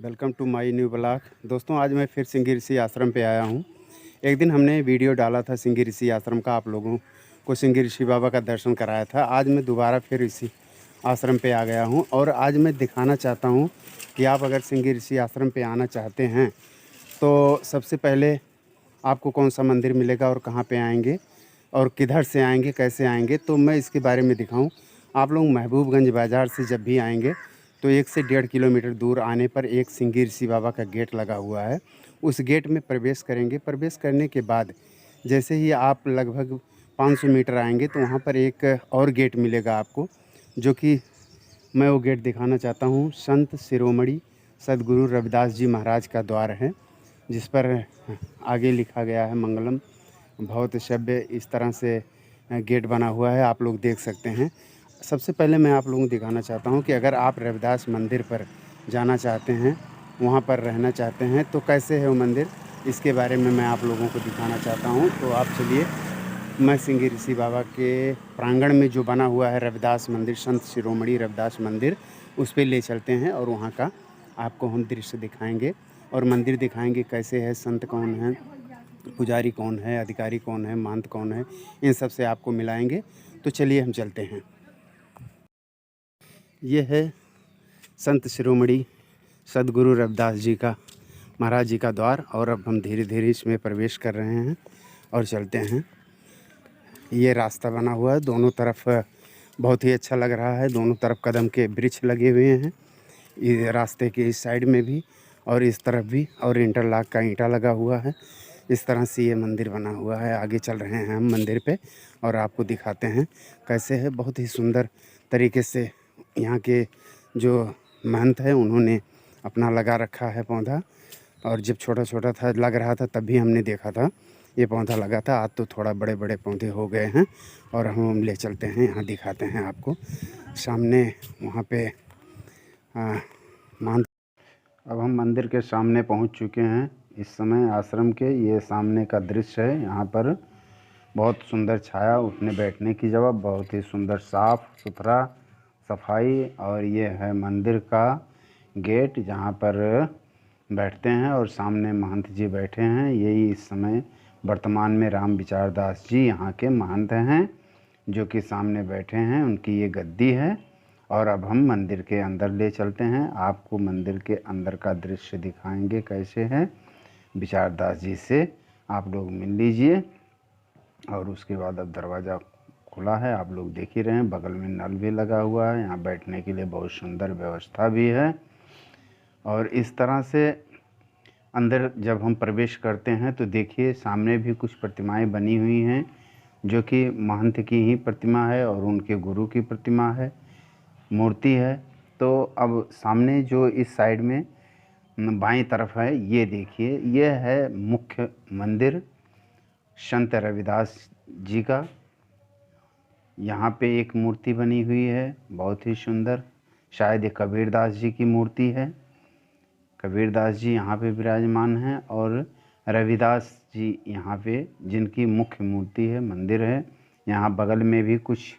Welcome to my new blog. दोस्तों, आज मैं फिर सिंगी ऋषि आश्रम पे आया हूँ। एक दिन हमने वीडियो डाला था सिंगी ऋषि आश्रम का, आप लोगों को सिंगी ऋषि बाबा का दर्शन कराया था। आज मैं दोबारा फिर इसी आश्रम पे आ गया हूँ और आज मैं दिखाना चाहता हूँ कि आप अगर सिंगी ऋषि आश्रम पे आना चाहते हैं तो सबसे पहले आपको कौन सा मंदिर मिलेगा और कहाँ पे आएंगे और किधर से आएंगे, कैसे आएंगे, तो मैं इसके बारे में दिखाऊं। आप लोग महबूबगंज बाज़ार से जब भी आएंगे तो 1 से 1.5 किलोमीटर दूर आने पर एक सिंगी ऋषि बाबा का गेट लगा हुआ है। उस गेट में प्रवेश करेंगे। प्रवेश करने के बाद जैसे ही आप लगभग 500 मीटर आएंगे तो वहाँ पर एक और गेट मिलेगा आपको, जो कि मैं वो गेट दिखाना चाहता हूँ। संत शिरोमणि सदगुरु रविदास जी महाराज का द्वार है, जिस पर आगे लिखा गया है मंगलम भवत सभ्य। इस तरह से गेट बना हुआ है, आप लोग देख सकते हैं। सबसे पहले मैं आप लोगों को दिखाना चाहता हूँ कि अगर आप रविदास मंदिर पर जाना चाहते हैं, वहाँ पर रहना चाहते हैं, तो कैसे है वो मंदिर, इसके बारे में मैं आप लोगों को दिखाना चाहता हूँ। तो आप चलिए, मैं सिंगी ऋषि बाबा के प्रांगण में जो बना हुआ है रविदास मंदिर, संत शिरोमणि रविदास मंदिर, उस पे ले चलते हैं और वहाँ का आपको हम दृश्य दिखाएंगे और मंदिर दिखाएंगे कैसे है, संत कौन है, पुजारी कौन है, अधिकारी कौन है, महंत कौन है, इन सब से आपको मिलाएंगे। तो चलिए हम चलते हैं। ये है संत शिरोमणि सदगुरु रविदास जी का, महाराज जी का द्वार, और अब हम धीरे धीरे इसमें प्रवेश कर रहे हैं और चलते हैं। ये रास्ता बना हुआ है, दोनों तरफ बहुत ही अच्छा लग रहा है। दोनों तरफ कदम के वृक्ष लगे हुए हैं, ये रास्ते के इस साइड में भी और इस तरफ भी, और इंटरलॉक का ईंटा लगा हुआ है। इस तरह से ये मंदिर बना हुआ है। आगे चल रहे हैं हम मंदिर पे और आपको दिखाते हैं कैसे है। बहुत ही सुंदर तरीके से यहाँ के जो महंत हैं उन्होंने अपना लगा रखा है पौधा, और जब छोटा छोटा था लग रहा था तब भी हमने देखा था ये पौधा लगा था। आज तो थोड़ा बड़े बड़े पौधे हो गए हैं और हम ले चलते हैं, यहाँ दिखाते हैं आपको सामने। वहाँ पे मान अब हम मंदिर के सामने पहुँच चुके हैं इस समय आश्रम के। ये सामने का दृश्य है। यहाँ पर बहुत सुंदर छाया, उठने बैठने की जगह, बहुत ही सुंदर साफ़ सुथरा सफाई। और ये है मंदिर का गेट जहाँ पर बैठते हैं, और सामने महंत जी बैठे हैं। यही इस समय वर्तमान में राम विचार दास जी यहाँ के महंत हैं, जो कि सामने बैठे हैं। उनकी ये गद्दी है। और अब हम मंदिर के अंदर ले चलते हैं, आपको मंदिर के अंदर का दृश्य दिखाएंगे कैसे है। विचार दास जी से आप लोग मिल लीजिए। और उसके बाद अब दरवाज़ा खुला है, आप लोग देख ही रहे हैं। बगल में नल भी लगा हुआ है, यहाँ बैठने के लिए बहुत सुंदर व्यवस्था भी है। और इस तरह से अंदर जब हम प्रवेश करते हैं तो देखिए सामने भी कुछ प्रतिमाएं बनी हुई हैं, जो कि महंत की ही प्रतिमा है और उनके गुरु की प्रतिमा है, मूर्ति है। तो अब सामने जो इस साइड में बाईं तरफ है, ये देखिए, ये है मुख्य मंदिर संत रविदास जी का। यहाँ पे एक मूर्ति बनी हुई है बहुत ही सुंदर, शायद ये कबीरदास जी की मूर्ति है। कबीरदास जी यहाँ पे विराजमान हैं और रविदास जी यहाँ पे, जिनकी मुख्य मूर्ति है, मंदिर है। यहाँ बगल में भी कुछ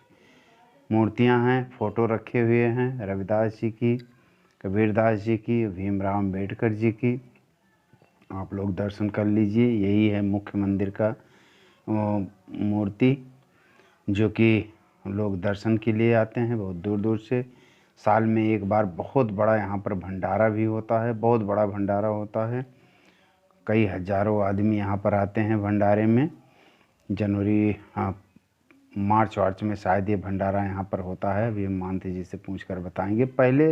मूर्तियाँ हैं, फ़ोटो रखे हुए हैं रविदास जी की, कबीरदास जी की, भीमराव अम्बेडकर जी की। आप लोग दर्शन कर लीजिए। यही है मुख्य मंदिर का मूर्ति, जो कि लोग दर्शन के लिए आते हैं बहुत दूर दूर से। साल में एक बार बहुत बड़ा यहाँ पर भंडारा भी होता है, बहुत बड़ा भंडारा होता है। कई हज़ारों आदमी यहाँ पर आते हैं भंडारे में। जनवरी, हाँ, मार्च वार्च में शायद ये भंडारा यहाँ पर होता है। अभी हम मानते जी से पूछ कर बताएंगे। पहले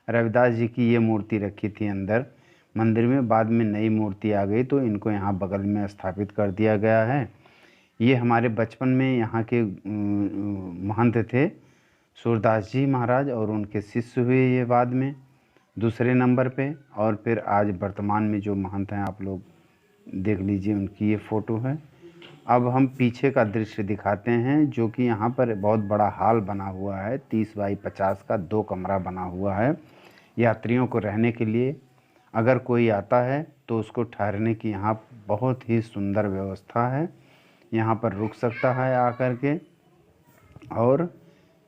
रविदास जी की ये मूर्ति रखी थी अंदर मंदिर में, बाद में नई मूर्ति आ गई तो इनको यहाँ बगल में स्थापित कर दिया गया है। ये हमारे बचपन में यहाँ के महंत थे सूरदास जी महाराज, और उनके शिष्य हुए ये बाद में दूसरे नंबर पे। और फिर आज वर्तमान में जो महंत हैं आप लोग देख लीजिए, उनकी ये फ़ोटो है। अब हम पीछे का दृश्य दिखाते हैं, जो कि यहाँ पर बहुत बड़ा हॉल बना हुआ है, 30 बाई 50 का 2 कमरा बना हुआ है यात्रियों को रहने के लिए। अगर कोई आता है तो उसको ठहरने की यहाँ बहुत ही सुंदर व्यवस्था है। यहाँ पर रुक सकता है आकर के और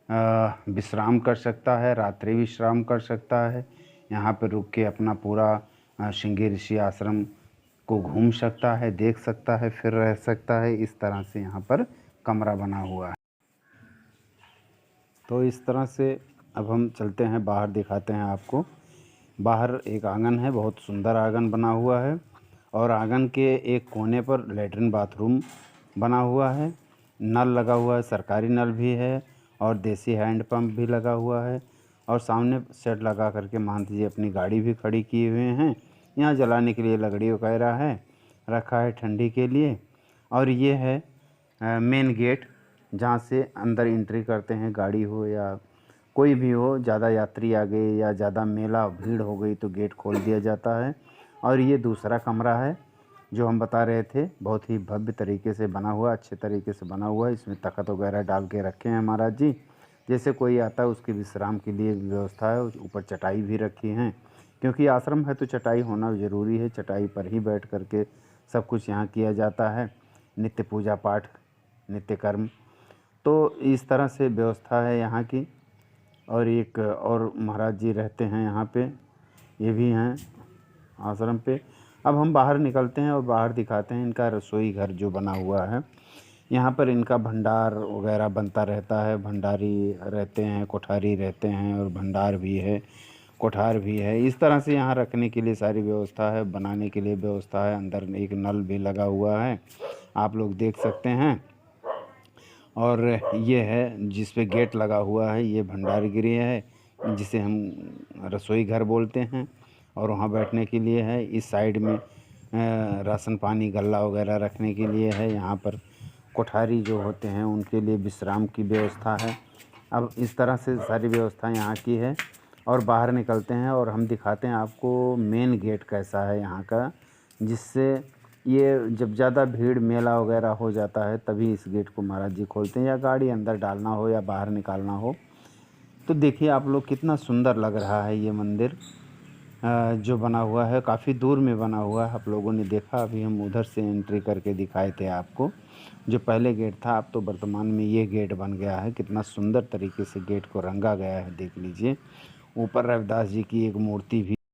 विश्राम कर सकता है, रात्रि विश्राम कर सकता है। यहाँ पर रुक के अपना पूरा श्रृंगी ऋषि आश्रम को घूम सकता है, देख सकता है, फिर रह सकता है। इस तरह से यहाँ पर कमरा बना हुआ है। तो इस तरह से अब हम चलते हैं बाहर, दिखाते हैं आपको। बाहर एक आंगन है, बहुत सुंदर आंगन बना हुआ है और आंगन के एक कोने पर लेटरिन बाथरूम बना हुआ है। नल लगा हुआ है, सरकारी नल भी है और देसी हैंडपम्प भी लगा हुआ है। और सामने शेड लगा करके महंत जी अपनी गाड़ी भी खड़ी किए हुए हैं। यहाँ जलाने के लिए लकड़ी वगैरह है, रखा है ठंडी के लिए। और ये है मेन गेट, जहाँ से अंदर एंट्री करते हैं। गाड़ी हो या कोई भी हो, ज़्यादा यात्री आ गए या ज़्यादा मेला भीड़ हो गई तो गेट खोल दिया जाता है। और ये दूसरा कमरा है जो हम बता रहे थे, बहुत ही भव्य तरीके से बना हुआ, अच्छे तरीके से बना हुआ है। इसमें तख़्त वगैरह डाल के रखे हैं महाराज जी। जैसे कोई आता है उसके विश्राम के लिए व्यवस्था है। ऊपर चटाई भी रखी हैं, क्योंकि आश्रम है तो चटाई होना ज़रूरी है। चटाई पर ही बैठ कर के सब कुछ यहाँ किया जाता है, नित्य पूजा पाठ, नित्य कर्म। तो इस तरह से व्यवस्था है यहाँ की। और एक और महाराज जी रहते हैं यहाँ पे, ये भी हैं आश्रम पे। अब हम बाहर निकलते हैं और बाहर दिखाते हैं इनका रसोई घर जो बना हुआ है। यहाँ पर इनका भंडार वगैरह बनता रहता है। भंडारी रहते हैं, कोठारी रहते हैं और भंडार भी है, कोठार भी है। इस तरह से यहाँ रखने के लिए सारी व्यवस्था है, बनाने के लिए व्यवस्था है। अंदर एक नल भी लगा हुआ है, आप लोग देख सकते हैं। और ये है जिस पे गेट लगा हुआ है, ये भंडार गृह है जिसे हम रसोई घर बोलते हैं। और वहाँ बैठने के लिए है। इस साइड में राशन पानी गल्ला वगैरह रखने के लिए है। यहाँ पर कोठारी जो होते हैं उनके लिए विश्राम की व्यवस्था है। अब इस तरह से सारी व्यवस्था यहाँ की है। और बाहर निकलते हैं और हम दिखाते हैं आपको मेन गेट कैसा है यहाँ का, जिससे ये जब ज़्यादा भीड़ मेला वगैरह हो जाता है तभी इस गेट को महाराज जी खोलते हैं, या गाड़ी अंदर डालना हो या बाहर निकालना हो। तो देखिए आप लोग, कितना सुंदर लग रहा है ये मंदिर जो बना हुआ है। काफ़ी दूर में बना हुआ है, आप लोगों ने देखा। अभी हम उधर से एंट्री करके दिखाए थे आपको। जो पहले गेट था, अब तो वर्तमान में ये गेट बन गया है। कितना सुंदर तरीके से गेट को रंगा गया है, देख लीजिए। ऊपर रविदास जी की एक मूर्ति भी